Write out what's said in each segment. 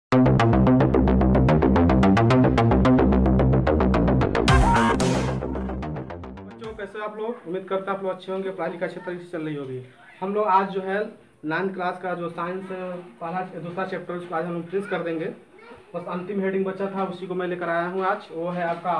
बच्चों कैसे आप लोग? उम्मीद करते हैं आप लोग अच्छे होंगे। पढ़ाई लिखाई अच्छी तरीके से चल रही होगी। हम लोग आज जो है 9th क्लास का जो साइंस पहला दूसरा चैप्टर उसको आज हम फिनिश कर देंगे। बस अंतिम हेडिंग बचा था, उसी को मैं लेकर आया हूँ आज। वो है आपका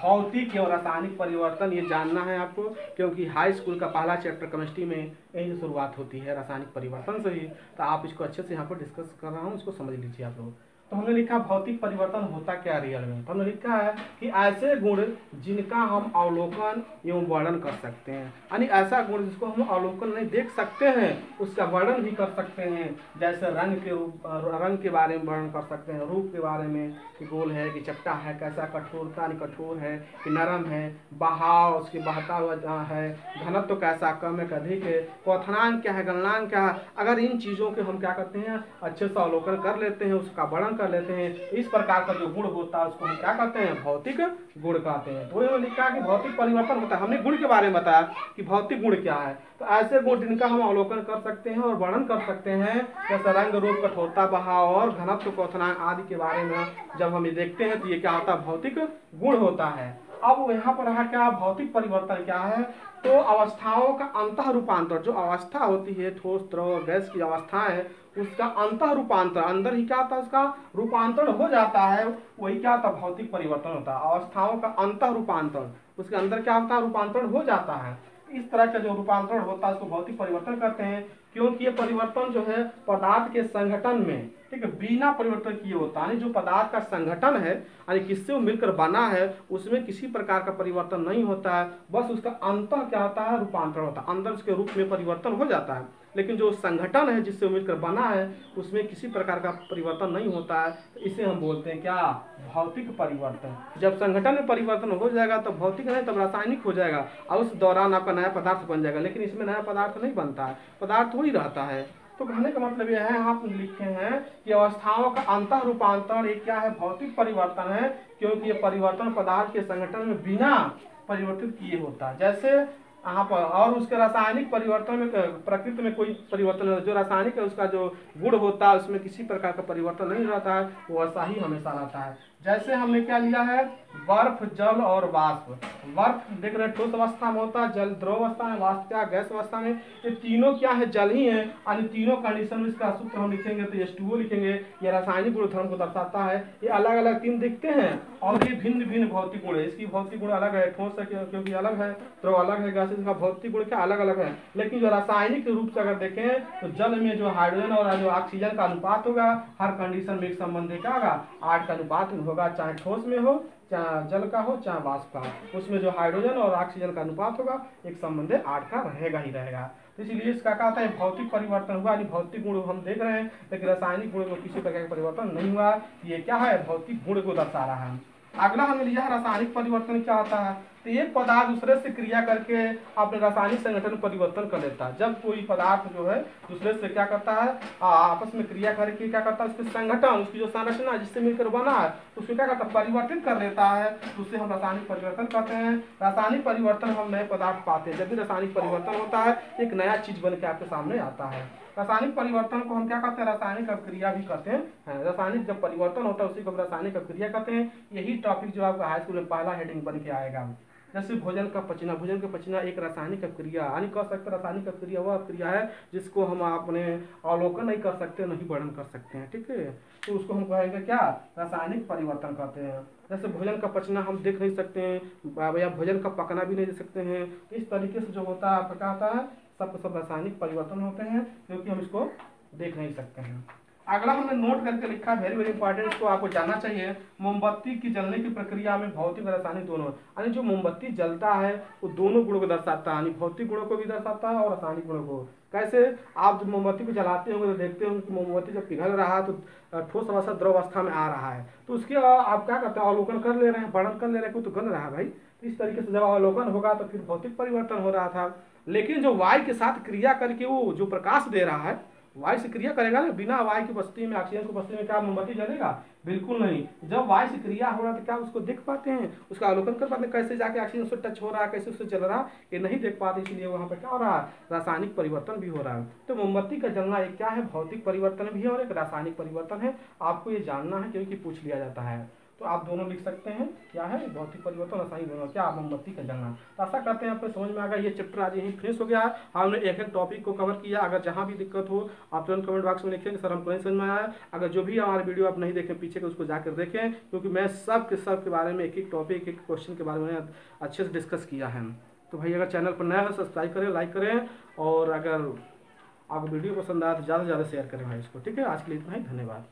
भौतिक एवं रासायनिक परिवर्तन। ये जानना है आपको, क्योंकि हाई स्कूल का पहला चैप्टर केमिस्ट्री में यही से शुरुआत होती है, रासायनिक परिवर्तन से ही। तो आप इसको अच्छे से यहाँ पर डिस्कस कर रहा हूँ, इसको समझ लीजिए आप लोग। तो हमने लिखा भौतिक परिवर्तन होता क्या रियल में। तो हमने लिखा है कि ऐसे गुण जिनका हम अवलोकन एवं वर्णन कर सकते हैं, यानी ऐसा गुण जिसको हम अवलोकन नहीं देख सकते हैं उसका वर्णन भी कर सकते हैं। जैसे रंग के बारे में वर्णन कर सकते हैं, रूप के बारे में कि गोल है कि चपटा है, कैसा कठोरता नहीं कठोर है कि नरम है, बहाव उसकी बहता हुआ है, घनत्व तो कैसा कम है अधिक है, क्वथनांक क्या है, गलनांक क्या है। अगर इन चीज़ों के हम क्या करते हैं अच्छे से अवलोकन कर लेते हैं, उसका वर्णन कर लेते हैं, इस प्रकार का जो गुण होता है उसको हम क्या कहते हैं, भौतिक गुण कहते हैं। तो ये लिखा है कि भौतिक परिवर्तन होता है। हमने गुण के बारे में बताया कि भौतिक गुण क्या है। तो ऐसे गुण जिनका हम अवलोकन कर सकते हैं और वर्णन कर सकते हैं, जैसे रंग रूप कठोरता बहाव और घनत्व क्वथनांक आदि के बारे में जब हम ये देखते हैं तो ये क्या होता है, भौतिक गुण होता है। अब यहाँ पर रहा क्या, भौतिक परिवर्तन क्या है। तो अवस्थाओं का अंतः रूपांतर, जो अवस्था होती है ठोस द्रव गैस की अवस्थाएं, उसका अंतः रूपांतर अंदर ही क्या होता है, उसका रूपांतरण हो जाता है, वही क्या होता है, भौतिक परिवर्तन होता है। अवस्थाओं का अंतः रूपांतरण, उसके अंदर क्या होता है, रूपांतरण हो जाता है। इस तरह का जो रूपांतरण होता है उसको भौतिक परिवर्तन कहते हैं, क्योंकि ये परिवर्तन जो है पदार्थ के संगठन में, ठीक है, बिना परिवर्तन किए होता है। जो पदार्थ का संगठन है यानी किससे वो मिलकर बना है उसमें किसी प्रकार का परिवर्तन नहीं होता है, बस उसका अंतः क्या होता है, रूपांतरण होता है, अंदर उसके रूप में परिवर्तन हो जाता है। लेकिन जो संगठन है जिससे मिलकर बना है उसमें किसी प्रकार का परिवर्तन नहीं होता है। तो इसे हम बोलते हैं क्या, भौतिक परिवर्तन। जब संगठन में परिवर्तन हो जाएगा तो भौतिक नहीं तब रासायनिक हो जाएगा और उस दौरान आपका नया पदार्थ बन जाएगा। लेकिन इसमें नया पदार्थ नहीं बनता है, पदार्थ वही रहता है। तो कहने का मतलब यह है, आप लिखे हैं कि अवस्थाओं का अंतः रूपांतरण एक क्या है, भौतिक परिवर्तन है, क्योंकि ये परिवर्तन पदार्थ के संगठन में बिना परिवर्तित किए होता है। जैसे यहाँ पर और उसके रासायनिक परिवर्तन में प्रकृति में कोई परिवर्तन नहीं, जो रासायनिक है उसका जो गुण होता है उसमें किसी प्रकार का परिवर्तन नहीं रहता है, वो ऐसा ही हमेशा रहता है। जैसे हमने क्या लिया है, बर्फ जल और वाष्प। बर्फ देख रहे ठोस अवस्था में होता है, जल द्रव अवस्था में, वाष्प क्या गैस अवस्था में। ये तीनों क्या है, जल ही है। और तीनों कंडीशन में इसका सूत्र हम लिखेंगे तो H2O लिखेंगे। ये रासायनिक गुणधर्म को दर्शाता है। ये अलग अलग तीन दिखते हैं और ये भिन्न भिन्न भौतिक गुण है। इसकी भौतिक गुण अलग है, ठोस है क्योंकि अलग है, द्रव अलग है, गैस, इसका भौतिक गुण क्या अलग अलग है। लेकिन जो रासायनिक रूप से अगर देखें तो जल में जो हाइड्रोजन और जो ऑक्सीजन का अनुपात होगा हर कंडीशन में एक संबंध क्या होगा, 8 का अनुपात होगा, चाहे ठोस में हो, चाहे जल का हो, चाहे वाष्प का हो। उसमें जो हाइड्रोजन और ऑक्सीजन का अनुपात होगा एक संबंध 8 का रहेगा ही रहेगा। तो इसलिए इसका कहता है भौतिक परिवर्तन हुआ, यानी भौतिक गुण हम देख रहे हैं लेकिन रासायनिक गुण में किसी प्रकार का परिवर्तन नहीं हुआ। ये क्या है, भौतिक गुण को दर्शा रहा है। अगला हमने लिया रासायनिक परिवर्तन क्या होता है। तो एक पदार्थ दूसरे से क्रिया करके अपने रासायनिक संगठन में परिवर्तन कर लेता है। जब कोई पदार्थ जो है दूसरे से क्या करता है, आपस में क्रिया करके क्या करता है, उसके संगठन, उसकी जो संरचना जिससे मिलकर बना है उसमें क्या करता है, परिवर्तित कर लेता है, तो उसे हम रासायनिक परिवर्तन कहते हैं। रासायनिक परिवर्तन हम नए पदार्थ पाते हैं। जब भी रासायनिक परिवर्तन होता है एक नया चीज बन के आपके सामने आता है। रासायनिक परिवर्तन को हम क्या कहते हैं, रासायनिक अभिक्रिया भी कहते हैं। रासायनिक जब परिवर्तन होता है उसी को हम रासायनिक अभिक्रिया कहते हैं। यही टॉपिक जो आपका हाई स्कूल में पहला हेडिंग बन के आएगा। जैसे भोजन का पचना, भोजन का पचना एक रासायनिक अभिक्रिया, यानी कह सकते हैं रासायनिक अभिक्रिया वह अभिक्रिया है जिसको हम अपने अवलोकन नहीं कर सकते, नहीं वर्णन कर सकते हैं, ठीक है। तो उसको हम कहेंगे क्या, रासायनिक परिवर्तन कहते हैं। जैसे भोजन का पचना हम देख नहीं सकते हैं या भोजन का पकना भी नहीं देख सकते हैं। इस तरीके से जो होता है आपका क्या होता है, सब रासायनिक परिवर्तन होते हैं क्योंकि हम इसको देख नहीं सकते हैं। अगला हमने नोट करके लिखा, वेरी वेरी इंपॉर्टेंट, इसको आपको जानना चाहिए। मोमबत्ती की जलने की प्रक्रिया में भौतिक और रासायनिक दोनों, यानी जो मोमबत्ती जलता है वो दोनों गुणों को दर्शाता है, यानी भौतिक गुणों को भी दर्शाता है और रासायनिक गुणों को। कैसे, आप जब मोमबत्ती को जलाते होंगे तो देखते होंगे कि मोमबत्ती जब पिघल रहा है तो ठोस अवस्था द्रव अवस्था में आ रहा है, तो उसके आप क्या करते हैं, अवलोकन कर ले रहे हैं, वर्णन कर ले रहे हैं, तो गल रहा है भाई। इस तरीके से जब अवलोकन होगा तो फिर भौतिक परिवर्तन हो रहा था। लेकिन जो वायु के साथ क्रिया करके वो जो प्रकाश दे रहा है वायु से क्रिया करेगा ना, बिना वायु की उपस्थिति में, ऑक्सीजन की उपस्थिति में क्या मोमबत्ती जलेगा? बिल्कुल नहीं। जब वायु से क्रिया हो रहा है तो क्या उसको देख पाते हैं, उसका अवलोकन कर पाते हैं, कैसे जाके ऑक्सीजन से टच हो रहा है, कैसे उससे जल रहा है, ये नहीं देख पाते। इसलिए वहाँ पर क्या हो रहा है, रासायनिक परिवर्तन भी हो रहा है। तो मोमबत्ती का जलना एक क्या है, भौतिक परिवर्तन भी है और एक रासायनिक परिवर्तन है। आपको ये जानना है क्योंकि पूछ लिया जाता है। तो आप दोनों लिख सकते हैं, क्या है, भौतिक परिवर्तन, रासायनिक दोनों, क्या, मोमबत्ती का जलना। तो आशा करते हैं आपको समझ में आ गया। ये चैप्टर आज यहीं फिनिश हो गया है। हमने एक एक टॉपिक को कवर किया। अगर जहाँ भी दिक्कत हो आप तुरंत कमेंट बॉक्स में लिखेंगे, सर हमको नहीं समझ में आया। अगर जो भी हमारे वीडियो आप नहीं देखें पीछे के, उसको जाकर देखें, क्योंकि मैं सब के बारे में, एक एक टॉपिक, एक क्वेश्चन के बारे में अच्छे से डिस्कस किया है। तो भाई अगर चैनल पर नया हो सब्सक्राइब करें, लाइक करें, और अगर आपको वीडियो पसंद आया तो ज़्यादा से ज़्यादा शेयर करें भाई इसको। ठीक है, आज के लिए इतना ही, धन्यवाद।